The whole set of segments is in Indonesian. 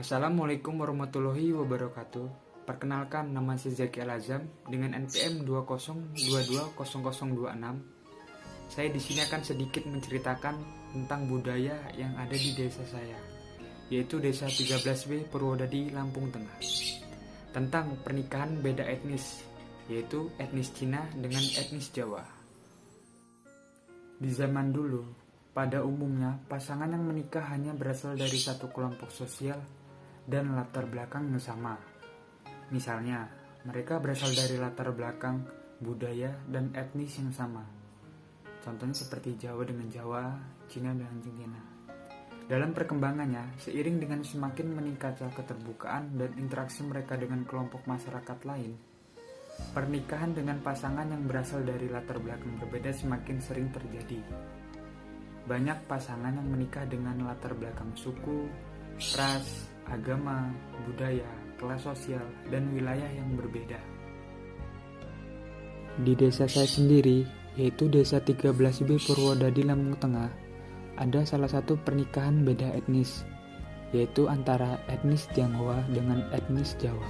Assalamualaikum warahmatullahi wabarakatuh. Perkenalkan, nama saya Zaki Al-Azam dengan NPM 20220026. Saya di sini akan sedikit menceritakan tentang budaya yang ada di desa saya, yaitu Desa 13B Purwodadi, Lampung Tengah. Tentang pernikahan beda etnis, yaitu etnis Cina dengan etnis Jawa. Di zaman dulu, pada umumnya pasangan yang menikah hanya berasal dari satu kelompok sosial dan latar belakang yang sama. Misalnya, mereka berasal dari latar belakang, budaya, dan etnis yang sama. Contohnya seperti Jawa dengan Jawa, Cina dengan Cina. Dalam perkembangannya, seiring dengan semakin meningkatnya keterbukaan dan interaksi mereka dengan kelompok masyarakat lain, pernikahan dengan pasangan yang berasal dari latar belakang berbeda semakin sering terjadi. Banyak pasangan yang menikah dengan latar belakang suku, ras, agama, budaya, kelas sosial, dan wilayah yang berbeda. Di desa saya sendiri, yaitu Desa 13B Purwodadi, Lampung Tengah, ada salah satu pernikahan beda etnis, yaitu antara etnis Tionghoa dengan etnis Jawa.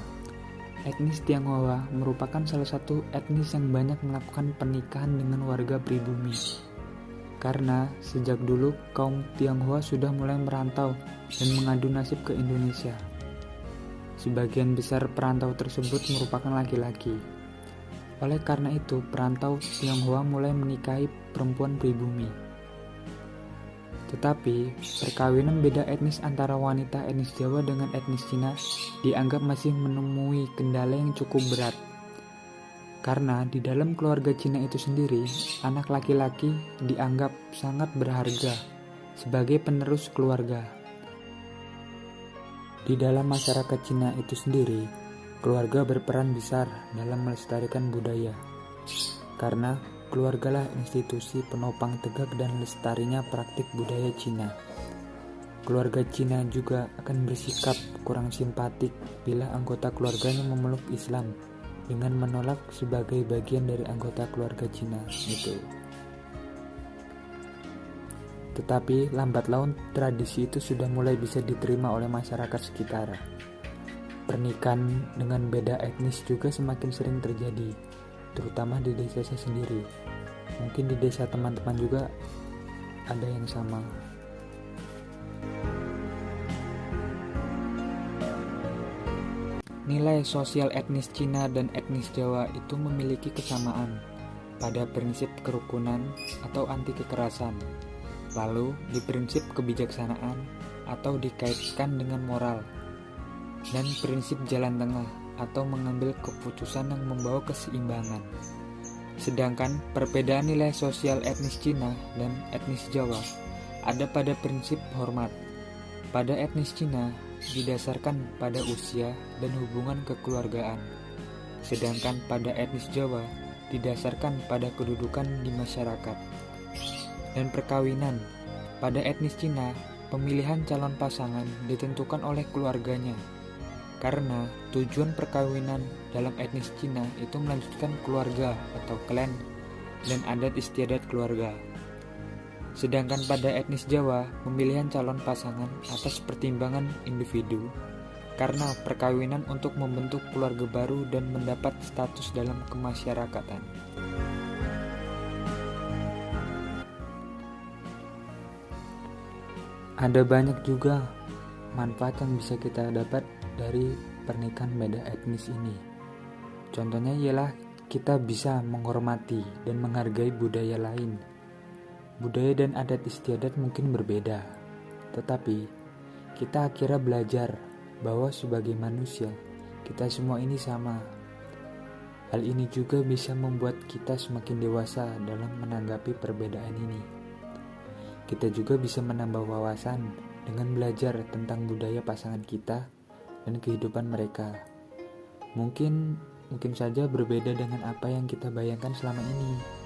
Etnis Tionghoa merupakan salah satu etnis yang banyak melakukan pernikahan dengan warga pribumi. Karena sejak dulu kaum Tionghoa sudah mulai merantau dan mengadu nasib ke Indonesia. Sebagian besar perantau tersebut merupakan laki-laki. Oleh karena itu, perantau Tionghoa mulai menikahi perempuan pribumi. Tetapi, perkawinan beda etnis antara wanita etnis Jawa dengan etnis Cina dianggap masih menemui kendala yang cukup berat. Karena di dalam keluarga Cina itu sendiri, anak laki-laki dianggap sangat berharga sebagai penerus keluarga. Di dalam masyarakat Cina itu sendiri, keluarga berperan besar dalam melestarikan budaya. Karena keluargalah institusi penopang tegak dan lestarinya praktik budaya Cina. Keluarga Cina juga akan bersikap kurang simpatik bila anggota keluarganya memeluk Islam dengan menolak sebagai bagian dari anggota keluarga Cina itu. Tetapi lambat laun tradisi itu sudah mulai bisa diterima oleh masyarakat sekitar. Pernikahan dengan beda etnis juga semakin sering terjadi, terutama di desa saya sendiri. Mungkin di desa teman-teman juga ada yang sama. Nilai sosial etnis Cina dan etnis Jawa itu memiliki kesamaan pada prinsip kerukunan atau anti kekerasan, lalu di prinsip kebijaksanaan atau dikaitkan dengan moral, dan prinsip jalan tengah atau mengambil keputusan yang membawa keseimbangan. Sedangkan perbedaan nilai sosial etnis Cina dan etnis Jawa ada pada prinsip hormat. Pada etnis Cina didasarkan pada usia dan hubungan kekeluargaan, sedangkan pada etnis Jawa didasarkan pada kedudukan di masyarakat. Dan perkawinan pada etnis Cina, pemilihan calon pasangan ditentukan oleh keluarganya, karena tujuan perkawinan dalam etnis Cina itu melanjutkan keluarga atau klan dan adat istiadat keluarga. Sedangkan pada etnis Jawa, pemilihan calon pasangan atas pertimbangan individu karena perkawinan untuk membentuk keluarga baru dan mendapat status dalam kemasyarakatan. Ada banyak juga manfaat yang bisa kita dapat dari pernikahan beda etnis ini. Contohnya ialah kita bisa menghormati dan menghargai budaya lain. Budaya dan adat istiadat mungkin berbeda, tetapi kita akhirnya belajar bahwa sebagai manusia, kita semua ini sama. Hal ini juga bisa membuat kita semakin dewasa dalam menanggapi perbedaan ini. Kita juga bisa menambah wawasan dengan belajar tentang budaya pasangan kita dan kehidupan mereka. Mungkin saja berbeda dengan apa yang kita bayangkan selama ini.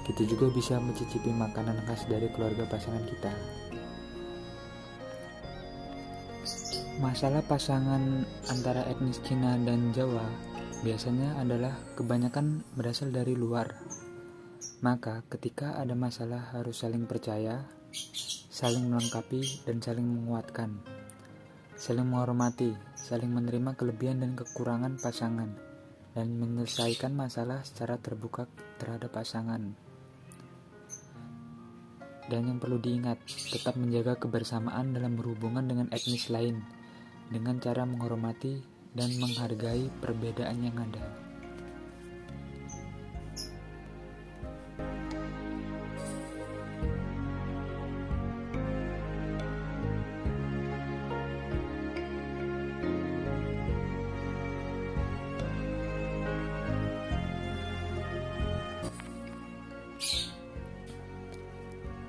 Kita juga bisa mencicipi makanan khas dari keluarga pasangan kita. Masalah pasangan antara etnis Cina dan Jawa biasanya adalah kebanyakan berasal dari luar. Maka ketika ada masalah harus saling percaya, saling melengkapi, dan saling menguatkan. saling menghormati, saling menerima kelebihan dan kekurangan pasangan, dan menyelesaikan masalah secara terbuka terhadap pasangan. Dan yang perlu diingat, tetap menjaga kebersamaan dalam berhubungan dengan etnis lain, dengan cara menghormati dan menghargai perbedaan yang ada.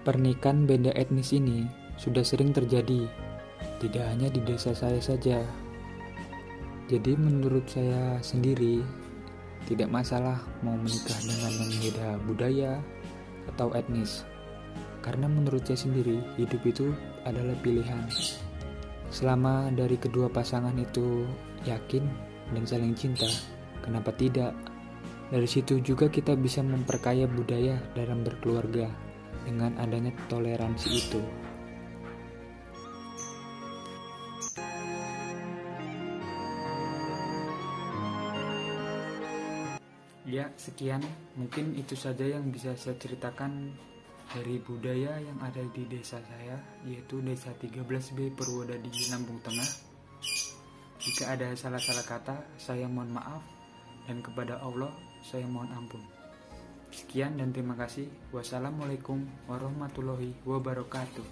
Pernikahan beda etnis ini sudah sering terjadi, tidak hanya di desa saya saja. Jadi menurut saya sendiri, tidak masalah mau menikah dengan yang beda budaya atau etnis. Karena menurut saya sendiri, hidup itu adalah pilihan. Selama dari kedua pasangan itu yakin dan saling cinta, kenapa tidak? Dari situ juga kita bisa memperkaya budaya dalam berkeluarga dengan adanya toleransi itu. Ya, sekian. Mungkin itu saja yang bisa saya ceritakan dari budaya yang ada di desa saya, yaitu Desa 13B Purwodadi, Lampung Tengah. Jika ada salah-salah kata, saya mohon maaf, dan kepada Allah, saya mohon ampun. Sekian dan terima kasih. Wassalamualaikum warahmatullahi wabarakatuh.